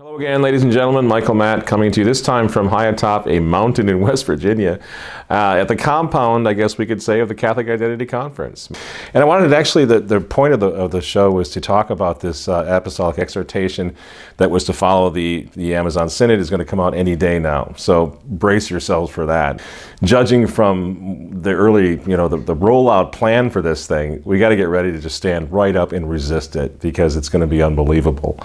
Hello again, ladies and gentlemen. Michael Matt coming to you this time from high atop a mountain in West Virginia at the compound, I guess we could say, of the Catholic Identity Conference. And I wanted to actually, the point of the show was to talk about this apostolic exhortation that was to follow the Amazon Synod. Is going to come out any day now. So brace yourselves for that. Judging from the early, the rollout plan for this thing, we got to get ready to just stand right up and resist it because it's going to be unbelievable.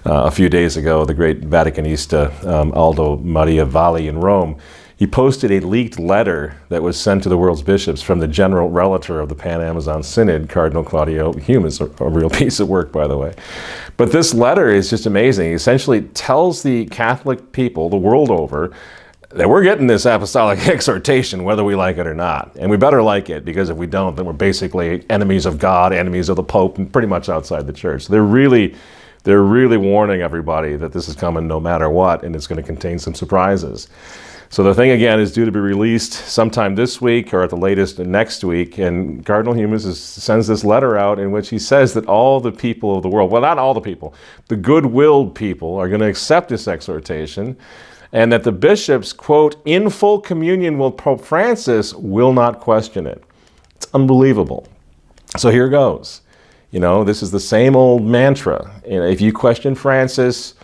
A few days ago, the great Vaticanista, Aldo Maria Valli in Rome, he posted a leaked letter that was sent to the world's bishops from the general relator of the Pan-Amazon Synod, Cardinal Claudio Humes, a real piece of work, by the way. But this letter is just amazing. He essentially tells the Catholic people the world over that we're getting this apostolic exhortation whether we like it or not. And we better like it, because if we don't, then we're basically enemies of God, enemies of the Pope, and pretty much outside the church. They're really warning everybody that this is coming no matter what, and it's going to contain some surprises. So the thing, again, is due to be released sometime this week or at the latest next week, and Cardinal Humes sends this letter out in which he says that all the people of the world, well, not all the people, the good-willed people are going to accept this exhortation, and that the bishops, quote, in full communion with Pope Francis, will not question it. It's unbelievable. So here goes. This is the same old mantra. If you question Francis,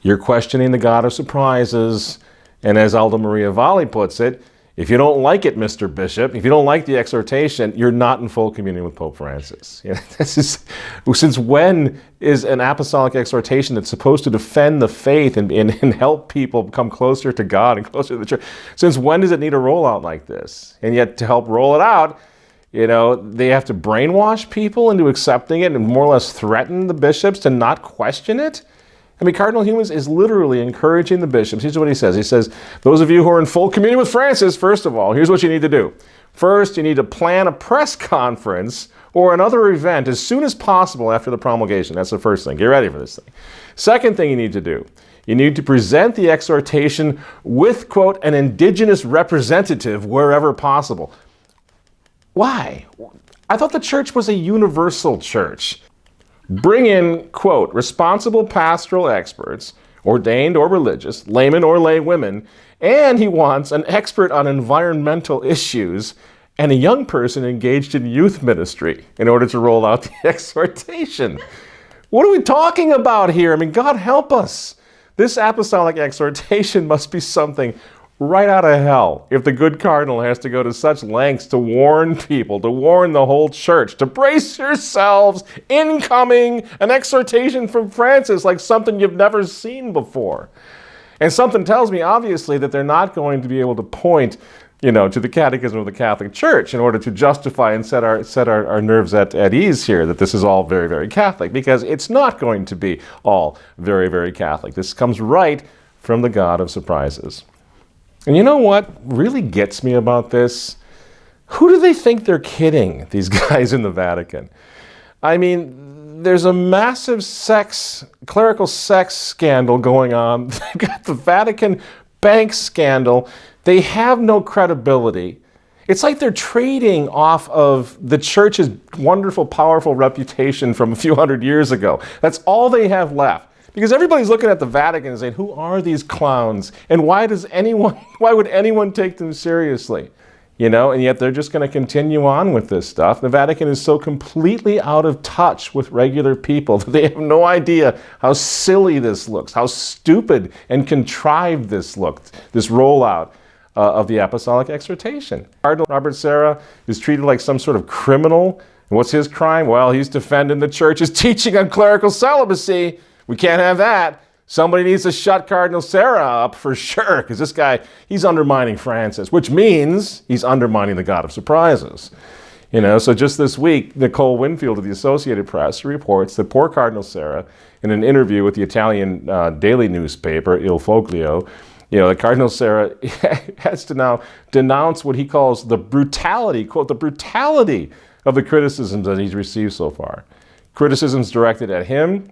you're questioning the God of surprises. And as Aldo Maria Valli puts it, if you don't like it, Mr. Bishop, if you don't like the exhortation, you're not in full communion with Pope Francis. Since when is an apostolic exhortation that's supposed to defend the faith and help people come closer to God and closer to the church? Since when does it need a rollout like this? And yet to help roll it out, they have to brainwash people into accepting it and more or less threaten the bishops to not question it. I mean, Cardinal Humes is literally encouraging the bishops. Here's what he says. He says, those of you who are in full communion with Francis, first of all, here's what you need to do. First, you need to plan a press conference or another event as soon as possible after the promulgation. That's the first thing. Get ready for this thing. Second thing you need to do, you need to present the exhortation with, quote, an indigenous representative wherever possible. Why? I thought the church was a universal church. Bring in, quote, responsible pastoral experts, ordained or religious, laymen or lay women, and he wants an expert on environmental issues and a young person engaged in youth ministry in order to roll out the exhortation. What are we talking about here? I mean, God help us. This apostolic exhortation must be something right out of hell if the good cardinal has to go to such lengths to warn people, to warn the whole church, to brace yourselves, incoming an exhortation from Francis like something you've never seen before. And something tells me, obviously, that they're not going to be able to point, to the Catechism of the Catholic Church in order to justify and set our nerves at ease here that this is all very, very Catholic, because it's not going to be all very, very Catholic. This comes right from the God of surprises. And you know what really gets me about this? Who do they think they're kidding, these guys in the Vatican? I mean, there's a massive clerical sex scandal going on. They've got the Vatican bank scandal. They have no credibility. It's like they're trading off of the church's wonderful, powerful reputation from a few hundred years ago. That's all they have left. Because everybody's looking at the Vatican and saying, who are these clowns? And why would anyone take them seriously? And yet they're just going to continue on with this stuff. The Vatican is so completely out of touch with regular people that they have no idea how silly this looks, how stupid and contrived this looked, this rollout of the apostolic exhortation. Cardinal Robert Serra is treated like some sort of criminal. And what's his crime? Well, he's defending the church's teaching on clerical celibacy. We can't have that. Somebody needs to shut Cardinal Serra up for sure, because this guy, he's undermining Francis, which means he's undermining the God of surprises. So just this week, Nicole Winfield of the Associated Press reports that poor Cardinal Serra, in an interview with the Italian daily newspaper Il Foglio, that Cardinal Serra has to now denounce what he calls the brutality, quote, the brutality of the criticisms that he's received so far. Criticisms directed at him,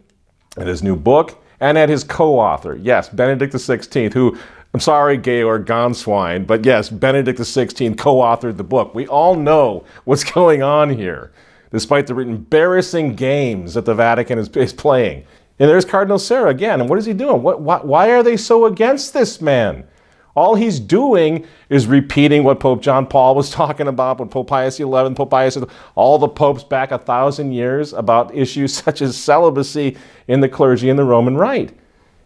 at his new book, and at his co-author. Yes, Benedict XVI, who, I'm sorry, Georg Gonswein, but yes, Benedict XVI co-authored the book. We all know what's going on here, despite the embarrassing games that the Vatican is playing. And there's Cardinal Sarah again. And what is he doing? Why are they so against this man? All he's doing is repeating what Pope John Paul was talking about, when Pope Pius XI, Pope Pius, all the popes back 1,000 years about issues such as celibacy in the clergy and the Roman Rite.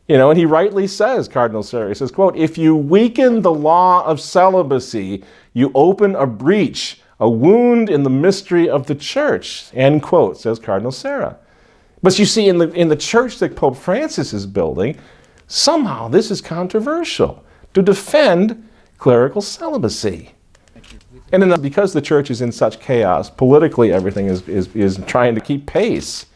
You know, and he rightly says, Cardinal Sarah, he says, quote, if you weaken the law of celibacy, you open a breach, a wound in the mystery of the church, end quote, says Cardinal Sarah. But you see, in the church that Pope Francis is building, somehow this is controversial, to defend clerical celibacy. And then because the church is in such chaos, politically everything is trying to keep pace.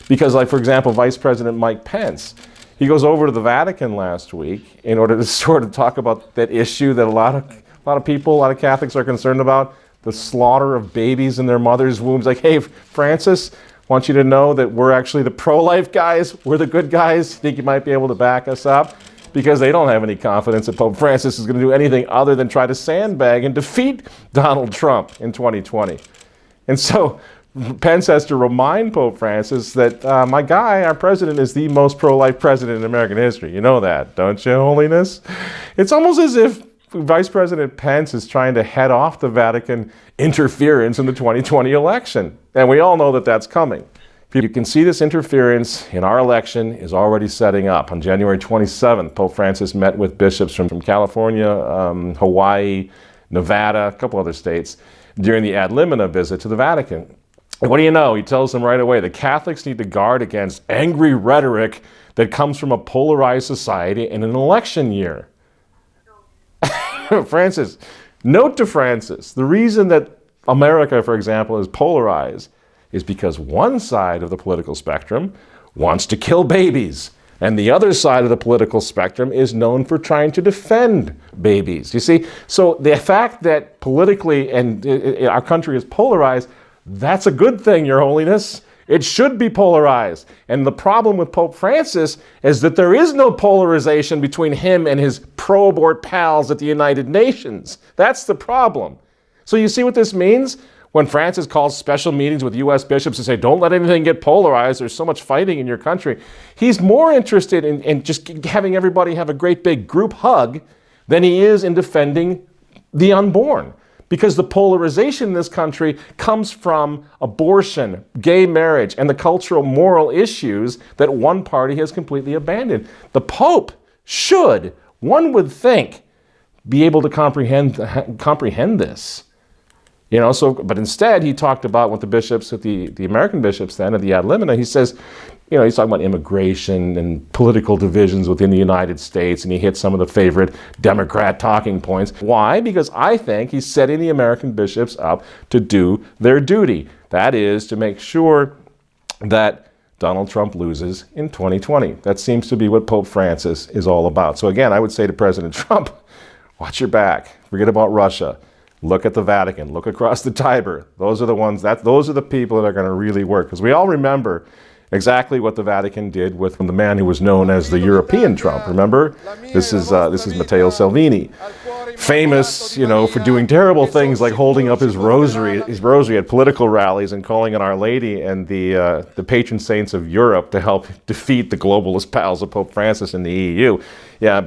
Because, like, for example, Vice President Mike Pence, he goes over to the Vatican last week in order to sort of talk about that issue that a lot of people, a lot of Catholics are concerned about, the slaughter of babies in their mother's wombs. Like, hey, Francis, I want you to know that we're actually the pro-life guys. We're the good guys. Think you might be able to back us up? Because they don't have any confidence that Pope Francis is going to do anything other than try to sandbag and defeat Donald Trump in 2020. And so Pence has to remind Pope Francis that my guy, our president, is the most pro-life president in American history. You know that, don't you, Holiness? It's almost as if Vice President Pence is trying to head off the Vatican interference in the 2020 election. And we all know that that's coming. You can see this interference in our election is already setting up. On January 27th, Pope Francis met with bishops from California, Hawaii, Nevada, a couple other states, during the ad limina visit to the Vatican. And what do you know? He tells them right away, the Catholics need to guard against angry rhetoric that comes from a polarized society in an election year. Francis, note to Francis, the reason that America, for example, is polarized is because one side of the political spectrum wants to kill babies, and the other side of the political spectrum is known for trying to defend babies. You see, so the fact that politically our country is polarized, that's a good thing, Your Holiness. It should be polarized. And the problem with Pope Francis is that there is no polarization between him and his pro-abort pals at the United Nations. That's the problem. So you see what this means? When Francis calls special meetings with U.S. bishops to say, don't let anything get polarized, there's so much fighting in your country, he's more interested in just having everybody have a great big group hug than he is in defending the unborn. Because the polarization in this country comes from abortion, gay marriage, and the cultural moral issues that one party has completely abandoned. The Pope should, one would think, be able to comprehend this. You know, so, but instead he talked about with the bishops, with the American bishops then at the ad limina, he says, you know, he's talking about immigration and political divisions within the United States, and he hit some of the favorite Democrat talking points. Why? Because I think he's setting the American bishops up to do their duty. That is, to make sure that Donald Trump loses in 2020. That seems to be what Pope Francis is all about. So again, I would say to President Trump, watch your back. Forget about Russia. Look at the Vatican. Look across the Tiber. Those are the ones. Those are the people that are going to really work. Because we all remember exactly what the Vatican did with the man who was known as the European Trump. Remember, this is Matteo Salvini, famous, you know, for doing terrible things like holding up his rosary at political rallies and calling on Our Lady and the patron saints of Europe to help defeat the globalist pals of Pope Francis in the EU. Yeah,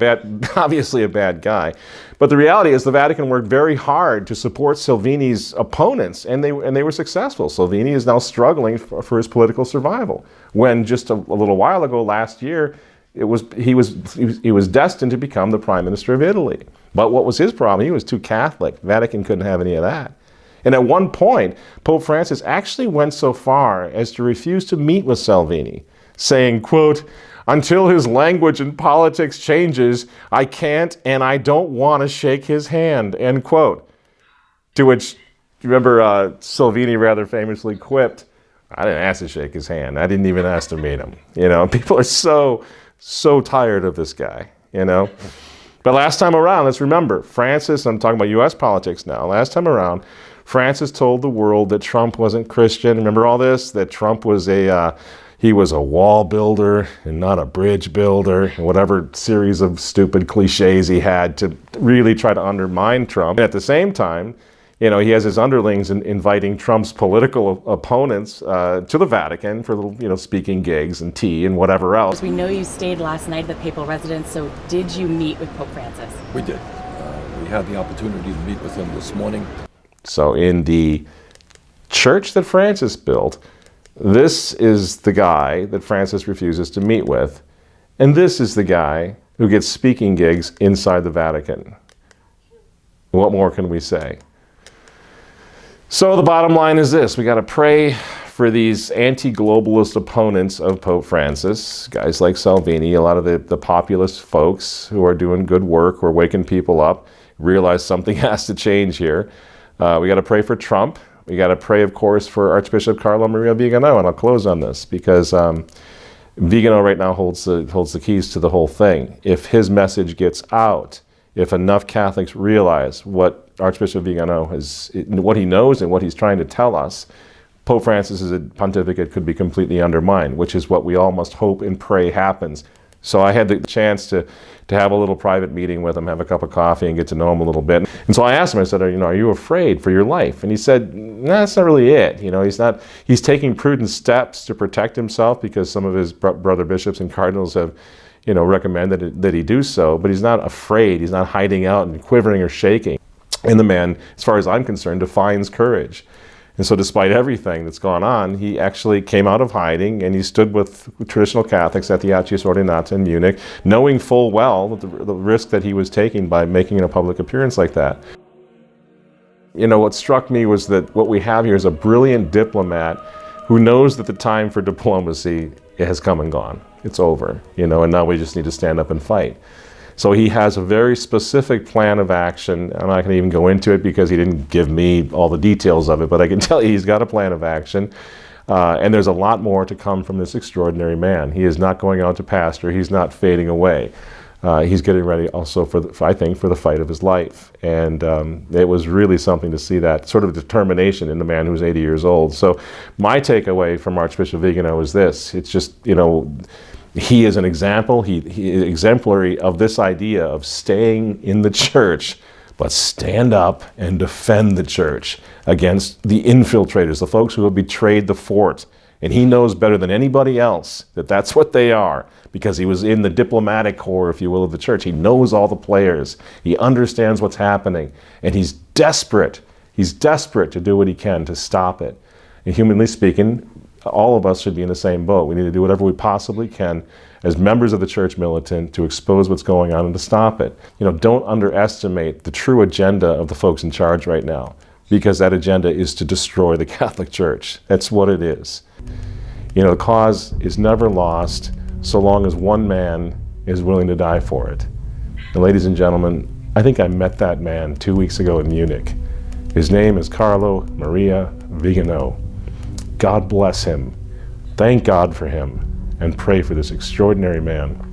obviously a bad guy. But the reality is the Vatican worked very hard to support Salvini's opponents, and they were successful. Salvini is now struggling for his political survival. When just a little while ago, last year, he was destined to become the Prime Minister of Italy. But what was his problem? He was too Catholic. The Vatican couldn't have any of that. And at one point, Pope Francis actually went so far as to refuse to meet with Salvini, saying, quote, until his language and politics changes, I can't and I don't want to shake his hand, end quote. To which, remember, Salvini rather famously quipped, I didn't ask to shake his hand. I didn't even ask to meet him. You know, people are so tired of this guy, you know. But last time around, let's remember, Francis, I'm talking about U.S. politics now, last time around, Francis told the world that Trump wasn't Christian. Remember all this? That Trump was he was a wall builder and not a bridge builder, and whatever series of stupid cliches he had to really try to undermine Trump. And at the same time, he has his underlings inviting Trump's political opponents to the Vatican for little, speaking gigs and tea and whatever else. We know you stayed last night at the papal residence, so did you meet with Pope Francis? We did. We had the opportunity to meet with him this morning. So in the church that Francis built, this is the guy that Francis refuses to meet with, and this is the guy who gets speaking gigs inside the Vatican. What more can we say? So the bottom line is this: we got to pray for these anti-globalist opponents of Pope Francis, guys like Salvini, a lot of the populist folks who are doing good work, who are waking people up, realize something has to change here. We got to pray for Trump. We got to pray, of course, for Archbishop Carlo Maria Vigano, and I'll close on this because Vigano right now holds the keys to the whole thing. If his message gets out, if enough Catholics realize what Archbishop Vigano what he knows and what he's trying to tell us, Pope Francis's pontificate could be completely undermined, which is what we all must hope and pray happens. So I had the chance to have a little private meeting with him, have a cup of coffee, and get to know him a little bit. And so I asked him, I said, are you afraid for your life? And he said, no, that's not really it. He's taking prudent steps to protect himself because some of his brother bishops and cardinals have recommended that he do so, but he's not afraid. He's not hiding out and quivering or shaking. And the man, as far as I'm concerned, defines courage. And so despite everything that's gone on, he actually came out of hiding and he stood with traditional Catholics at the Agius Ordinata in Munich, knowing full well the risk that he was taking by making a public appearance like that. What struck me was that what we have here is a brilliant diplomat who knows that the time for diplomacy has come and gone. It's over, and now we just need to stand up and fight. So he has a very specific plan of action. I'm not going to even go into it because he didn't give me all the details of it, but I can tell you he's got a plan of action. And there's a lot more to come from this extraordinary man. He is not going out to pasture. He's not fading away. He's getting ready also for the fight of his life. And it was really something to see that sort of determination in the man who's 80 years old. So my takeaway from Archbishop Vigano is this. It's just, he is an example. He is exemplary of this idea of staying in the church, but stand up and defend the church against the infiltrators, the folks who have betrayed the fort. And he knows better than anybody else that that's what they are, because he was in the diplomatic corps, if you will, of the church. He knows all the players. He understands what's happening. And he's desperate. He's desperate to do what he can to stop it. And humanly speaking, all of us should be in the same boat. We need to do whatever we possibly can as members of the church militant to expose what's going on and to stop it. Don't underestimate the true agenda of the folks in charge right now, because that agenda is to destroy the Catholic Church. That's what it is. The cause is never lost so long as one man is willing to die for it. And ladies and gentlemen, I think I met that man 2 weeks ago in Munich. His name is Carlo Maria Vigano. God bless him. Thank God for him, and pray for this extraordinary man.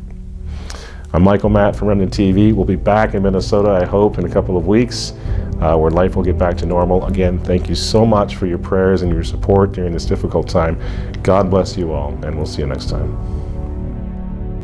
I'm Michael Matt from Remnant TV. We'll be back in Minnesota, I hope, in a couple of weeks, where life will get back to normal. Again, thank you so much for your prayers and your support during this difficult time. God bless you all, and we'll see you next time.